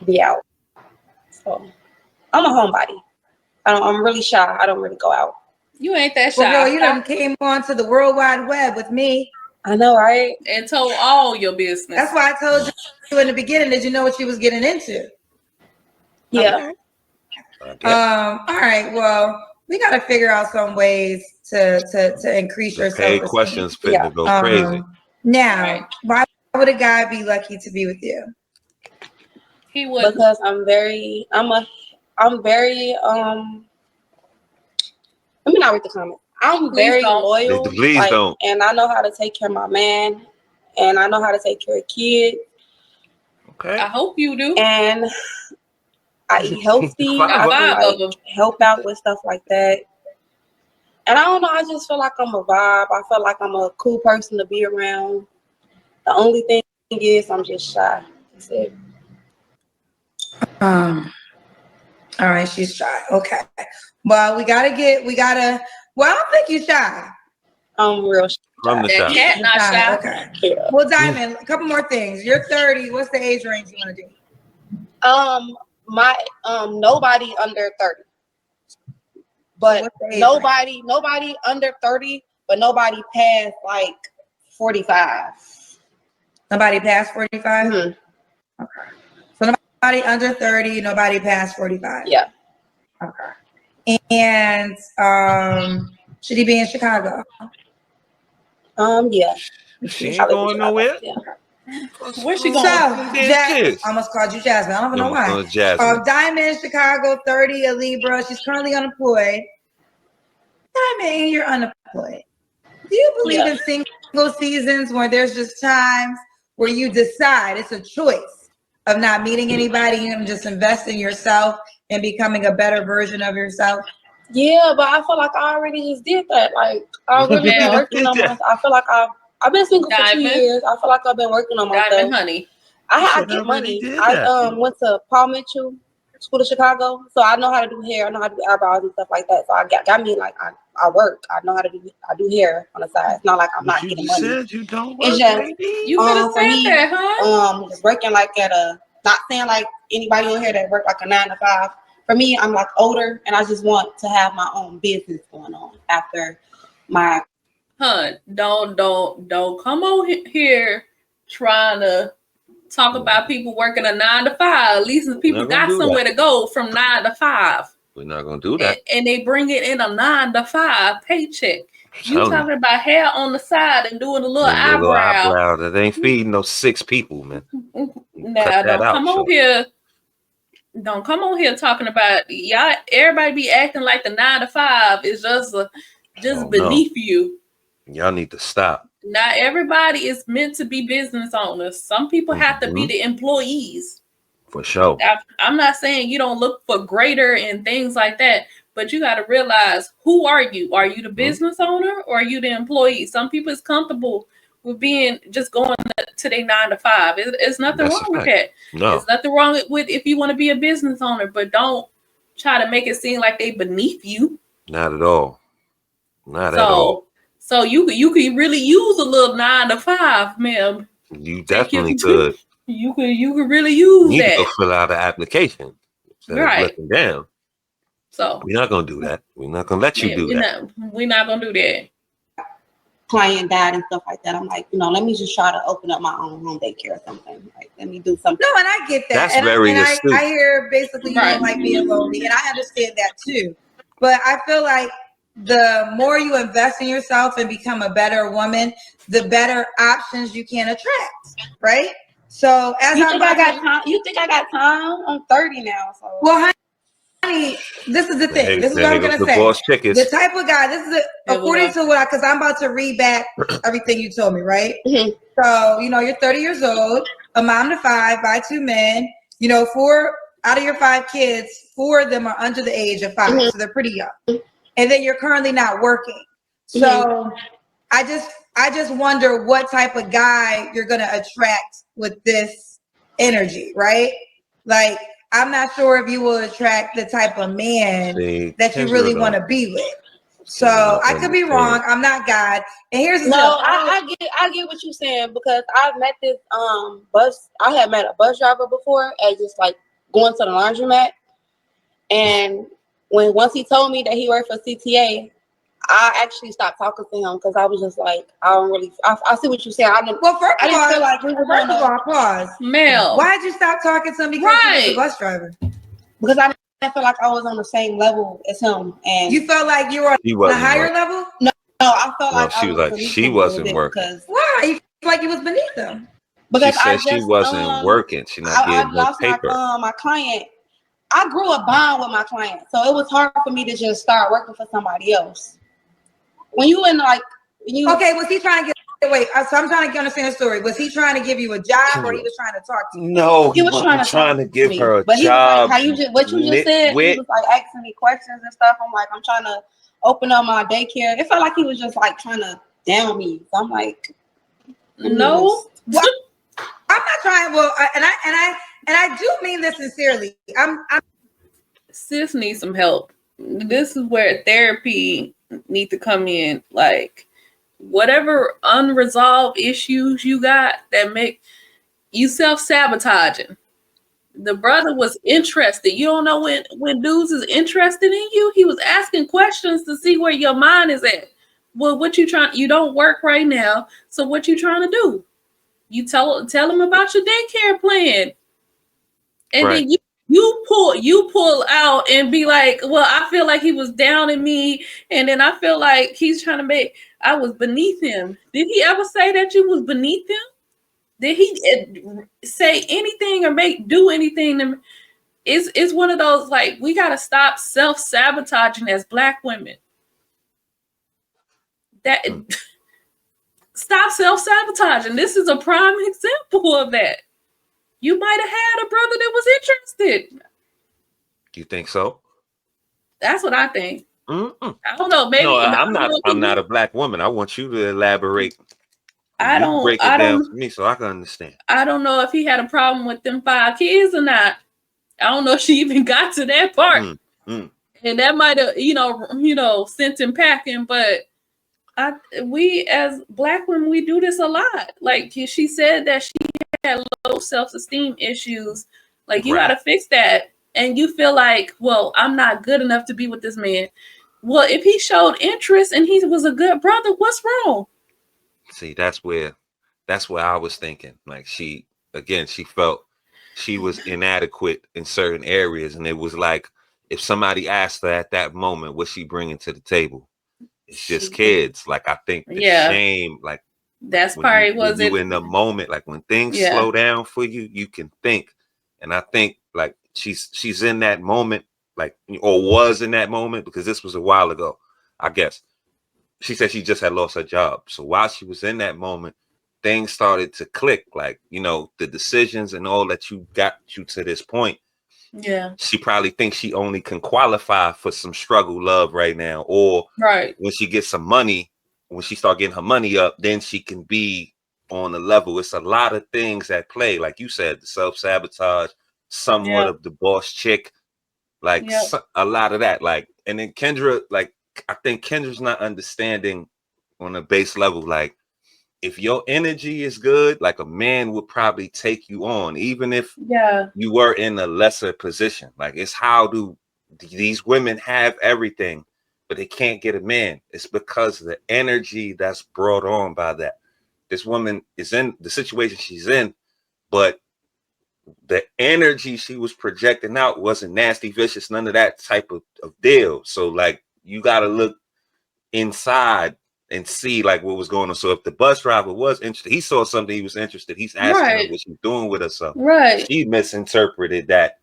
be out. So I'm a homebody. I'm really shy. I don't really go out. You ain't that shy. Well, girl, you done came on to the World Wide Web with me. I know, right? And told all your business. That's why I told you in the beginning that you know what you was getting into. Yeah. Okay. All right. Well, we got to figure out some ways to increase your self-esteem. Questions fit to go crazy. Now, why would a guy be lucky to be with you? He would, because I'm very let me not read the comment. I'm very loyal, Please don't. and I know how to take care of my man, and I know how to take care of kids. Okay. I hope you do. And I eat healthy. I can like help out with stuff like that. And I don't know, I just feel like I'm a vibe. I feel like I'm a cool person to be around. The only thing is I'm just shy. That's it. All right, she's shy. Okay. Well, well, I don't think you're shy. I'm real shy. From the That shop. cat not shy. Okay. Yeah. Well, Diamond, a couple more things. You're 30. What's the age range you want to do? Nobody under 30. But nobody under 30, but nobody past like 45. Nobody past 45? Mm-hmm. Okay. So nobody under 30, nobody past 45. Yeah. Okay. And should he be in Chicago? Yeah. She ain't going nowhere. Yeah. Where's she going? I almost called you Jasmine. I don't even know why. Diamond, Chicago, 30, a Libra. She's currently unemployed. Diamond, you're unemployed. Do you believe in single seasons where there's just times where you decide it's a choice of not meeting anybody and just invest in yourself and becoming a better version of yourself? Yeah, but I feel like I already just did that. Like I really been working on myself. I feel like I've been single for 2 years. I feel like I've been working on myself. Diamond, honey. I get money. I went to Paul Mitchell School of Chicago, so I know how to do hair. I know how to do eyebrows and stuff like that. So I got me like I work. I know how to do. I do hair on the side. It's not like I'm not getting money. Said you don't work, it's just you could have said that, huh? Just working like at a. Not saying like anybody on here that work like a 9 to 5. For me, I'm like older, and I just want to have my own business going on after my. Don't come on here trying to talk about people working a 9 to 5. At least the people got somewhere to go from 9 to 5. We're not gonna do that. And they bring it in a 9 to 5 paycheck. You talking about hair on the side and doing a little eyebrow that ain't feeding those 6 people, man. Now don't come on here talking about y'all. Everybody be acting like the 9 to 5 is just beneath you. Y'all need to stop. Not everybody is meant to be business owners. Some people have to be the employees. For sure. I'm not saying you don't look for greater and things like that, but you got to realize, who are you? Are you the business owner or are you the employee? Some people is comfortable with being just going to their 9 to 5. It's nothing wrong with that. No. There's nothing wrong with if you want to be a business owner, but don't try to make it seem like they beneath you. Not at all. Not at all. So you could really use a little 9 to 5, ma'am. You definitely could. You could really use you that. You need to go fill out an application instead of looking down. So we're not gonna do that. We're not gonna let you do that. We're not gonna do that. Client died and stuff like that. I'm like, let me just try to open up my own home daycare or something. Like, let me do something. No, and I get that. That's and very astute. I hear basically you don't like being lonely, and I understand that too. But I feel like the more you invest in yourself and become a better woman, the better options you can attract, right? So as you think I got time? You think I got time? I'm 30 now. So well, honey, this is the thing. This is what I'm gonna say. The type of guy. This is according to what because I'm about to read back everything you told me, right? Mm-hmm. So you're 30 years old, a mom to 5 by 2 men. 4 out of your 5 kids, 4 of them are under the age of 5, so they're pretty young. And then you're currently not working. So I just wonder what type of guy you're gonna attract with this energy, right? Like, I'm not sure if you will attract the type of man that you really want to be with. So I could be wrong. I'm not God. And here's the I get what you're saying, because I've met this I had met a bus driver before at just like going to the laundromat, and once he told me that he worked for CTA, I actually stopped talking to him because I was just like, I see what you're saying. First of all, pause. Mel, why did you stop talking to him because he was a bus driver? Because I felt like I was on the same level as him, and you felt like you were on a higher level. No, I felt like she was like she wasn't working. Why? You felt like you was beneath him? Because she said she wasn't working. She not getting no paper. My client. I grew a bond with my client, so it was hard for me to just start working for somebody else. When you in like, okay, was he trying to get? Wait, so I'm trying to understand the story. Was he trying to give you a job, or he was trying to talk to you? No, he was trying to give her a job. He was like, what you just said. He was like asking me questions and stuff. I'm like, I'm trying to open up my daycare. It felt like he was just like trying to down me. So I'm like, no. Well, I'm not trying. Well, and I do mean this sincerely. I'm Sis needs some help. This is where therapy need to come in. Like, whatever unresolved issues you got that make you self-sabotaging. The brother was interested. You don't know when dudes is interested in you. He was asking questions to see where your mind is at. Well, what you trying? You don't work right now, so what you trying to do? You tell him about your daycare plan, and then you pull out and be like, well, I feel like he was down in me, and then I feel like he's trying to make I was beneath him. Did he ever say that you was beneath him? Did he say anything or do anything? It's one of those, like, we got to stop self-sabotaging as Black women. Stop self-sabotaging. This is a prime example of that. You might have had a brother that was interested. You think so? That's what I think. Mm-mm. I don't know. Maybe no, I'm not a Black woman. I want you to elaborate. Break it down for me so I can understand. I don't know if he had a problem with them 5 kids or not. I don't know if she even got to that part. And that might have, sent him packing. But we as Black women, we do this a lot. Like she said that she had low self-esteem issues. Like, you got to fix that. And you feel like, well, I'm not good enough to be with this man. Well, if he showed interest and he was a good brother, what's wrong? See, that's where I was thinking. Like, she felt she was inadequate in certain areas. And it was like, if somebody asked her at that moment, what's she bringing to the table? It's just kids. Like, I think the shame, like, that's probably was it. You in the moment, like when things slow down for you, you can think. And I think like she's in that moment, like, or was in that moment, because this was a while ago, I guess. She said she just had lost her job. So while she was in that moment, things started to click, like, the decisions and all that you got you to this point. Yeah. She probably thinks she only can qualify for some struggle love right now. Or when she gets some money, when she start getting her money up, then she can be on the level. It's a lot of things at play. Like you said, the self-sabotage, somewhat of the boss chick, like a lot of that. Like, and then Kendra, like, I think Kendra's not understanding on a base level. Like, if your energy is good, like, a man would probably take you on, even if you were in a lesser position. Like, it's how do these women have everything, but they can't get a man? It's because of the energy that's brought on by that. This woman is in the situation she's in, but the energy she was projecting out wasn't nasty, vicious, none of that type of deal. So, like, you got to look inside and see, like, what was going on. So if the bus driver was interested, he saw something, he was interested, he's asking her what she's doing with herself. She misinterpreted that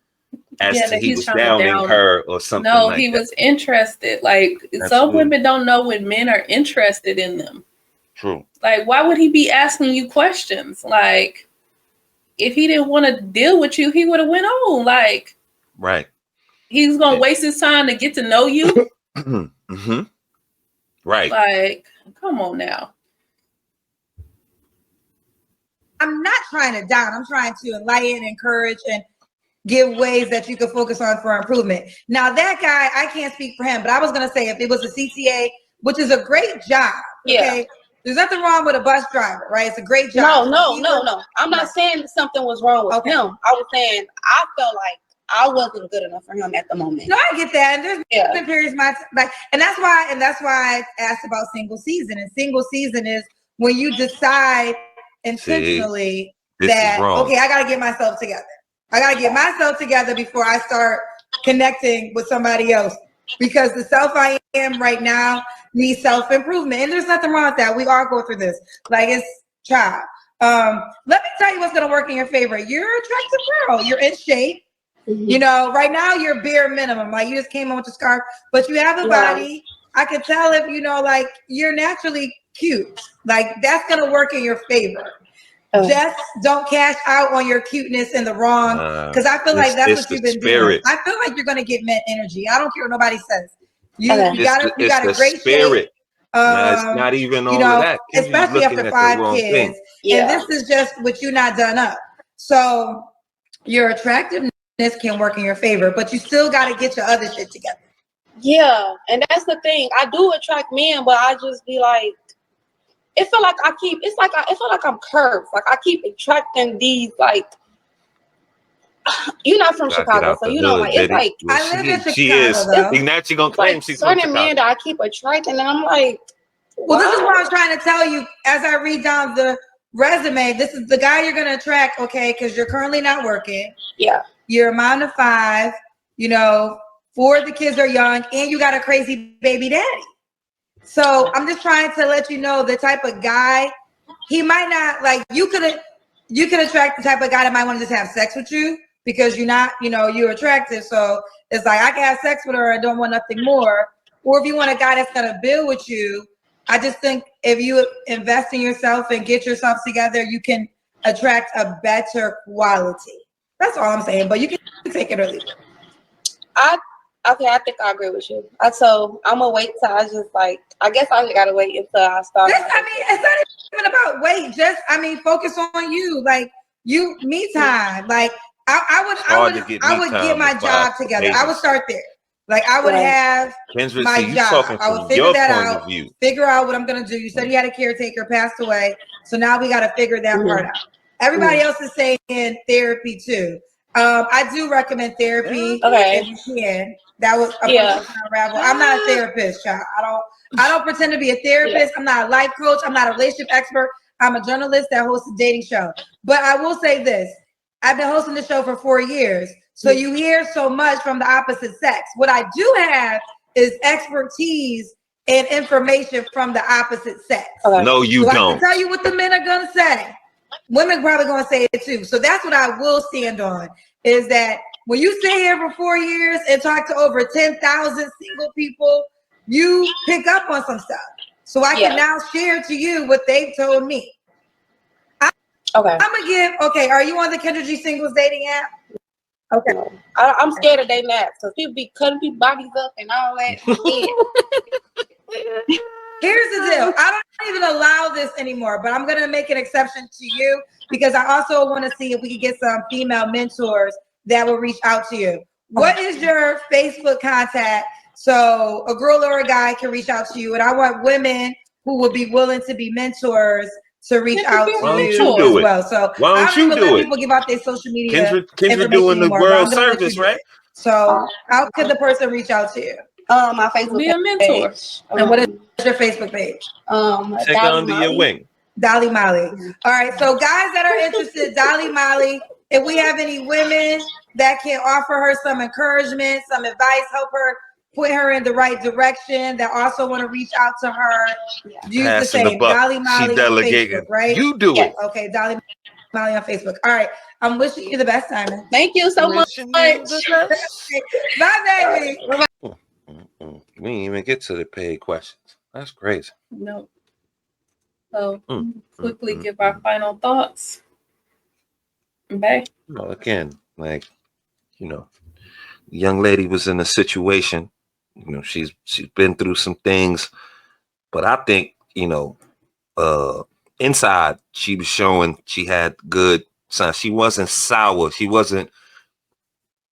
as to he was downing her or something. No, like he that. Was interested. Like, some women don't know when men are interested in them. True. Like, why would he be asking you questions? Like, if he didn't want to deal with you, he would have went on. Like, he's gonna waste his time to get to know you. Right. Like, come on now. I'm not trying to down. I'm trying to enlighten, encourage, and give ways that you can focus on for improvement. Now, that guy, I can't speak for him, but I was going to say, if it was a CTA, which is a great job, okay? There's nothing wrong with a bus driver, right? It's a great job. No. I'm not saying something was wrong with him. I was saying I felt like I wasn't good enough for him at the moment. No, I get that. And there's been periods and that's why I asked about single season. And single season is when you decide intentionally that, okay, I got to get myself together. I got to get myself together before I start connecting with somebody else, because the self I am right now needs self-improvement. And there's nothing wrong with that. We all go through this. Like, it's child. Let me tell you what's going to work in your favor. You're an attractive girl. You're in shape. Mm-hmm. You know, right now you're bare minimum. Like you just came on with the scarf, but you have a body. I can tell if, you know, like you're naturally cute. Like that's going to work in your favor. Just don't cash out on your cuteness in the wrong, because I feel like that's what you've been doing. I feel like you're going to get men energy. I don't care what nobody says. You got a great spirit. shape. No, it's not even all of that. Especially after 5 kids. And this is just what you not done up. So your attractiveness can work in your favor, but you still got to get your other shit together. Yeah, and that's the thing. I do attract men, but I just be like, it feel like I feel like I'm curved. Like I keep attracting these, like, you're not from Chicago, so you know, like it's like I live in Chicago. Though. Now she gonna claim she's from Chicago. Certain men that I keep attracting, and I'm like, well, this is what I'm trying to tell you as I read down the resume. This is the guy you're gonna attract, okay? Because you're currently not working. Yeah. You're a mom of 5. You know, 4 of the kids are young, and you got a crazy baby daddy. So I'm just trying to let you know the type of guy he might not like. You could attract the type of guy that might want to just have sex with you because you're not, you know, you're attractive. So it's like I can have sex with her. I don't want nothing more. Or if you want a guy that's gonna build with you, I just think if you invest in yourself and get yourself together, you can attract a better quality. That's all I'm saying. But you can take it or leave it. I think I agree with you. So I'm gonna wait till I just like. I guess I gotta wait until I start. It's not even about wait. Just focus on you. Like me time. Like I would get my job together. I would start there. Like I would have Kendra, my job. I would figure that out. Figure out what I'm gonna do. You said you had a caretaker, passed away, so now we got to figure that part out. Everybody else is saying therapy too. I do recommend therapy if you can. That was a unravel. I'm not a therapist, child. I don't pretend to be a therapist. I'm not a life coach. I'm not a relationship expert. I'm a journalist that hosts a dating show. But I will say this. I've been hosting the show for 4 years. So you hear so much from the opposite sex. What I do have is expertise and information from the opposite sex. No, you don't. I can tell you what the men are going to say. Women probably going to say it too. So that's what I will stand on, is that when you sit here for 4 years and talk to over 10,000 single people, you pick up on some stuff. So I can now share to you what they've told me. I'm going to give, are you on the Kendra G singles dating app? Okay. I'm scared of dating apps because people be cutting people's bodies up and all that. Here's the deal. I don't even allow this anymore, but I'm going to make an exception to you because I also want to see if we can get some female mentors that will reach out to you. What is your Facebook contact so a girl or a guy can reach out to you? And I want women who will be willing to be mentors to reach out to you as well. So why don't you do it? People give out their social media. Kendra doing the world service, right? So how could the person reach out to you? My Facebook be a mentor. And what is your Facebook page? Take under your wing. Dolly Molly. All right. So guys that are interested, Dolly Molly, if we have any women that can offer her some encouragement, some advice, help her point her in the right direction, that also want to reach out to her, use the same Dolly Molly on Facebook, right? You do it. Okay, Dolly Molly on Facebook. All right. I'm wishing you the best, Simon. Thank you so much. Bye, baby. We didn't even get to the paid questions. That's crazy. No. So quickly give our final thoughts. Okay. Well, again, like, you know, the young lady was in a situation, you know, she's been through some things, but I think, you know, inside she was showing she had good signs. She wasn't sour. She wasn't,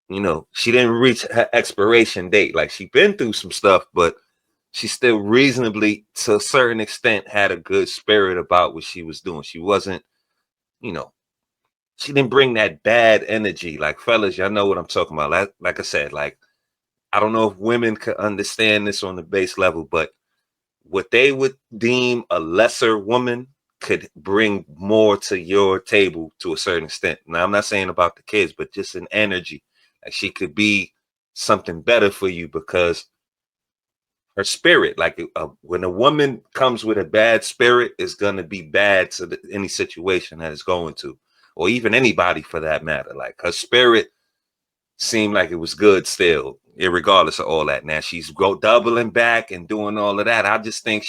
you know, she didn't reach her expiration date. Like, she been through some stuff, but she still reasonably, to a certain extent, had a good spirit about what she was doing. She wasn't, you know, she didn't bring that bad energy. Like, fellas, y'all know what I'm talking about. Like I said, like, I don't know if women could understand this on the base level, but what they would deem a lesser woman could bring more to your table to a certain extent. Now, I'm not saying about the kids, but just an energy. Like, she could be something better for you because her spirit. Like when a woman comes with a bad spirit, it's going to be bad to any situation that it's going to, or even anybody for that matter. Like her spirit seemed like it was good still, irregardless of all that. Now she's doubling back and doing all of that. I just think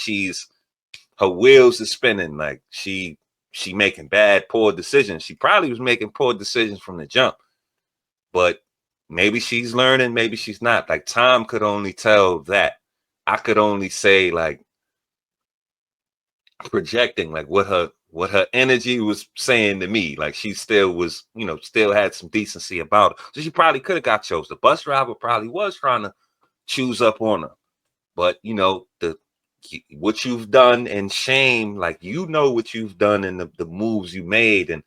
her wheels are spinning. Like she making poor decisions. She probably was making poor decisions from the jump, but maybe she's learning, maybe she's not. Like time could only tell that. I could only say, like, projecting like what her energy was saying to me. Like she still was, still had some decency about it. So she probably could have got chose. The bus driver probably was trying to choose up on her. But what you've done and shame, like what you've done and the moves you made. And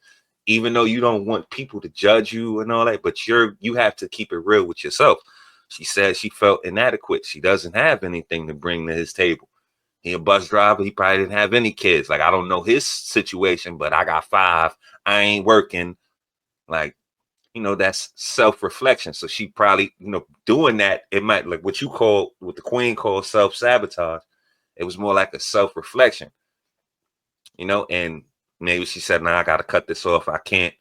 even though you don't want people to judge you and all that, but you have to keep it real with yourself. She said she felt inadequate. She doesn't have anything to bring to his table. He a bus driver. He probably didn't have any kids. Like, I don't know his situation, but I got 5. I ain't working. Like, that's self-reflection. So she probably, doing that, it might, like what the queen calls self-sabotage. It was more like a self-reflection, and maybe she said, nah, I got to cut this off. I can't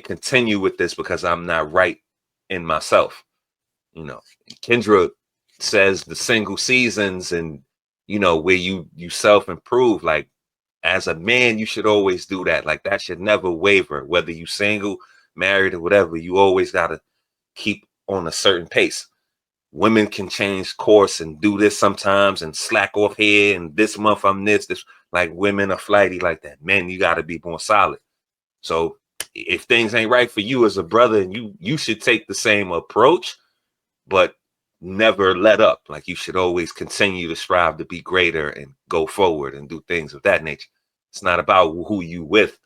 continue with this because I'm not right in myself. Kendra says the single seasons and, where you self-improve. Like, as a man, you should always do that. Like, that should never waver, whether you single, married, or whatever. You always got to keep on a certain pace. Women can change course and do this sometimes and slack off here. And this month I'm this. Like, women are flighty like that. Men, you got to be more solid. So if things ain't right for you as a brother, and you should take the same approach, but never let up. Like, you should always continue to strive to be greater and go forward and do things of that nature. It's not about who you with,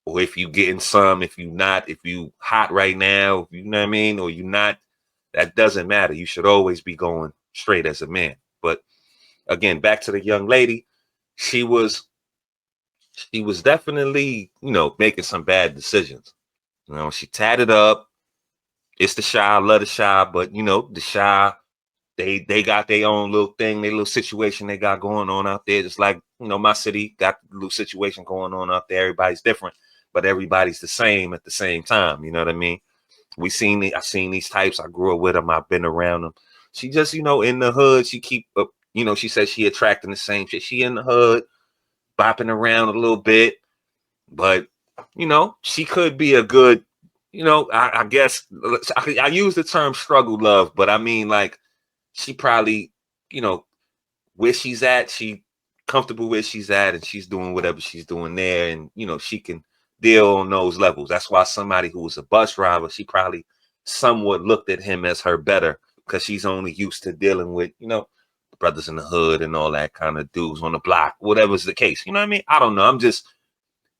or if you getting some, if you not, if you hot right now, you know what I mean, or you not. That doesn't matter. You should always be going straight as a man. But again, back to the young lady, she was definitely, making some bad decisions. She tatted up. It's the Shy, love the Shy, but the Shy, they got their own little thing, their little situation they got going on out there. Just like, my city got a little situation going on out there. Everybody's different, but everybody's the same at the same time. You know what I mean? I've seen these types. I grew up with them. I've been around them. She just, in the hood, she keep up, she says she attracting the same shit. She in the hood, bopping around a little bit, but, she could be a good, I guess I use the term struggle love, but I mean, like, she probably, where she's at, she comfortable where she's at, and she's doing whatever she's doing there. And, she can deal on those levels. That's why somebody who was a bus driver, she probably somewhat looked at him as her better, because she's only used to dealing with, brothers in the hood and all that kind of dudes on the block, whatever's the case. You know what I mean? I don't know. I'm just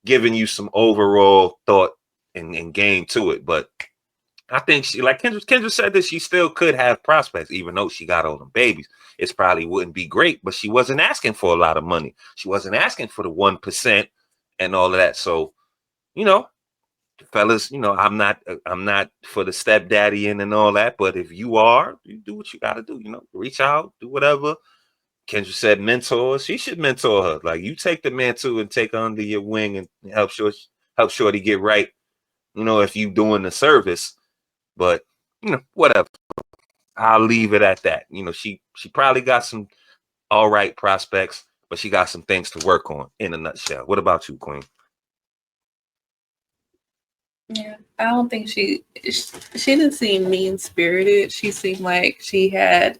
giving you some overall thought and game to it. But I think she, like Kendra said, that she still could have prospects, even though she got all them babies. It probably wouldn't be great, but she wasn't asking for a lot of money. She wasn't asking for the 1% and all of that. So, fellas, I'm not for the stepdaddy and all that. But if you are, you do what you got to do. Reach out, do whatever. Kendra said mentor. She should mentor her. Like, you take the mantle and take her under your wing and help Shorty get right. If you doing the service. But, whatever. I'll leave it at that. She probably got some all right prospects, but she got some things to work on, in a nutshell. What about you, Queen? Yeah, I don't think she didn't seem mean-spirited. She seemed like she had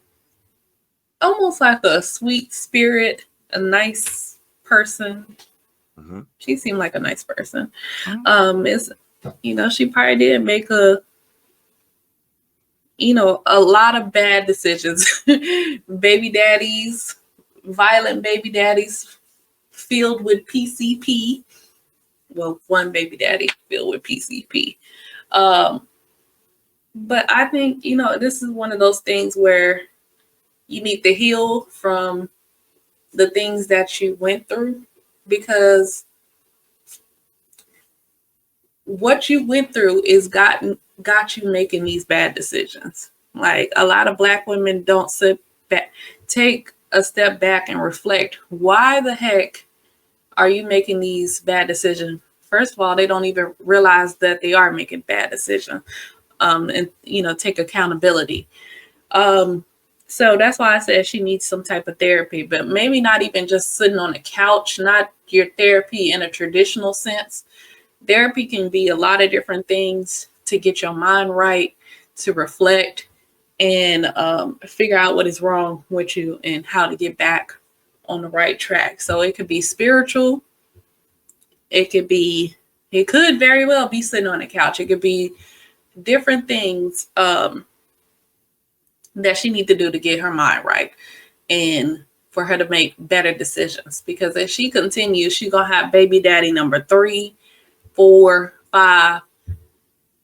almost like a sweet spirit, a nice person. Mm-hmm. She seemed like a nice person. Mm-hmm. She probably did make a lot of bad decisions. Baby daddies, violent baby daddies filled with PCP. Well, one baby daddy filled with PCP. But I think, this is one of those things where you need to heal from the things that you went through, because what you went through is got you making these bad decisions. Like, a lot of Black women don't sit take a step back and reflect. Why the heck are you making these bad decisions? First of all, they don't even realize that they are making bad decisions, and take accountability. So that's why I said she needs some type of therapy, but maybe not even just sitting on the couch, not your therapy in a traditional sense. Therapy can be a lot of different things to get your mind right, to reflect and figure out what is wrong with you and how to get back on the right track. So it could be spiritual. It could very well be sitting on the couch. It could be different things that she needs to do to get her mind right and for her to make better decisions. Because if she continues, she's going to have baby daddy number 3, 4, 5,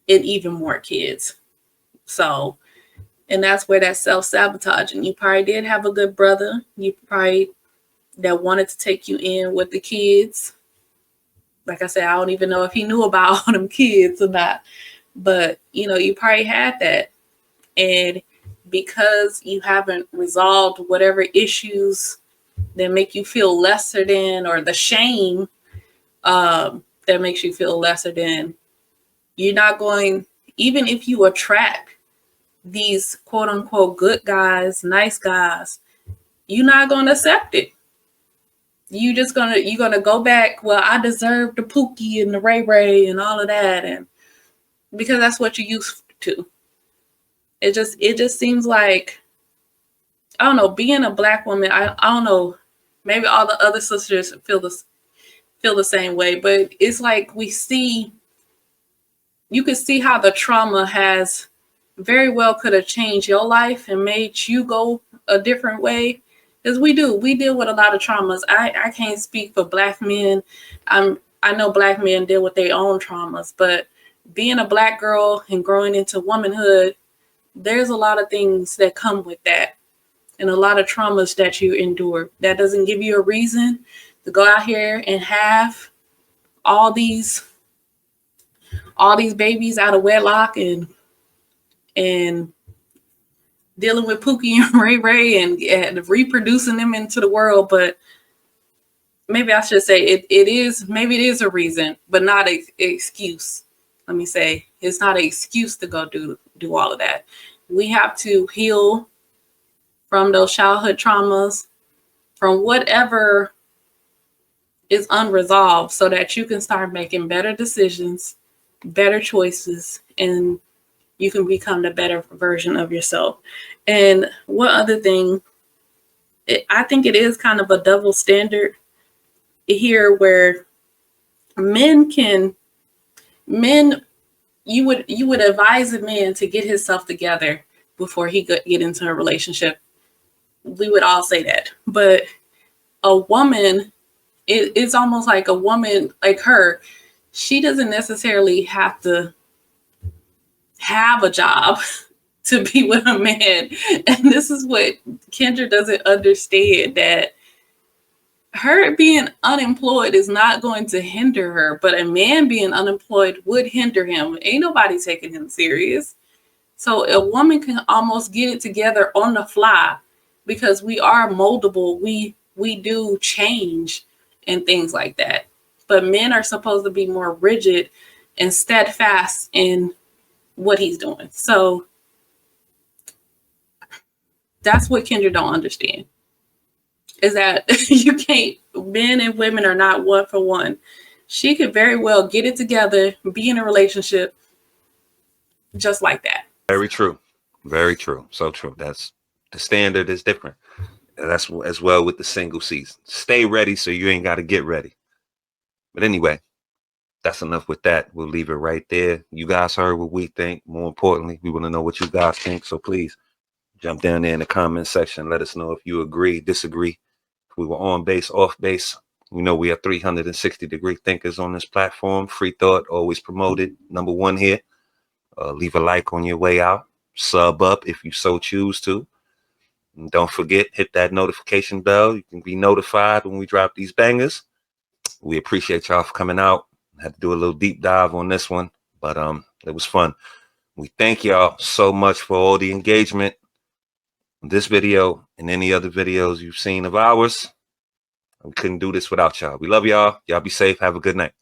and even more kids. So, and that's where that self-sabotaging. You probably did have a good brother. You probably that wanted to take you in with the kids. Like I said, I don't even know if he knew about all them kids or not. But, you probably had that. And because you haven't resolved whatever issues that make you feel lesser than, or the shame that makes you feel lesser than, you're not going, even if you attract these quote unquote good guys, nice guys, you're not going to accept it. You're going to go back. Well, I deserve the Pookie and the Ray Ray and all of that. And because that's what you're used to. It just seems like, I don't know, being a Black woman, I don't know, maybe all the other sisters feel the same way, but it's like you can see how the trauma has very well could have changed your life and made you go a different way. Because we deal with a lot of traumas. I can't speak for Black men. I know Black men deal with their own traumas, but being a Black girl and growing into womanhood, there's a lot of things that come with that and a lot of traumas that you endure. That doesn't give you a reason to go out here and have all these babies out of wedlock and dealing with Pookie and Ray Ray and reproducing them into the world. But maybe I should say it is a reason, but not an excuse. Let me say, it's not an excuse to go do all of that. We have to heal from those childhood traumas, from whatever is unresolved, so that you can start making better decisions, better choices, and you can become the better version of yourself. And one other thing, I think it is kind of a double standard here, where you would advise a man to get himself together before he could get into a relationship. We would all say that. But a woman, it's almost like a woman like her, she doesn't necessarily have to have a job to be with a man. And this is what Kendra doesn't understand, that her being unemployed is not going to hinder her, but a man being unemployed would hinder him. Ain't nobody taking him serious. So a woman can almost get it together on the fly, because we are moldable. We do change and things like that. But men are supposed to be more rigid and steadfast in what he's doing. So that's what Kendra don't understand, is that you can't, men and women are not one for one. She could very well get it together, be in a relationship just like that. Very true. Very true. So true. That's the standard is different. And that's as well with the single season. Stay ready so you ain't got to get ready. But anyway, that's enough with that. We'll leave it right there. You guys heard what we think. More importantly, we want to know what you guys think. So please jump down there in the comment section. Let us know if you agree, disagree. If we were on base, off base. We know we are 360-degree thinkers on this platform. Free thought, always promoted. Number one here. Leave a like on your way out. Sub up if you so choose to. And don't forget, hit that notification bell. You can be notified when we drop these bangers. We appreciate y'all for coming out. I had to do a little deep dive on this one, but it was fun. We thank y'all so much for all the engagement. this video and any other videos you've seen of ours. We couldn't do this without y'all. We love y'all. Y'all be safe. Have a good night.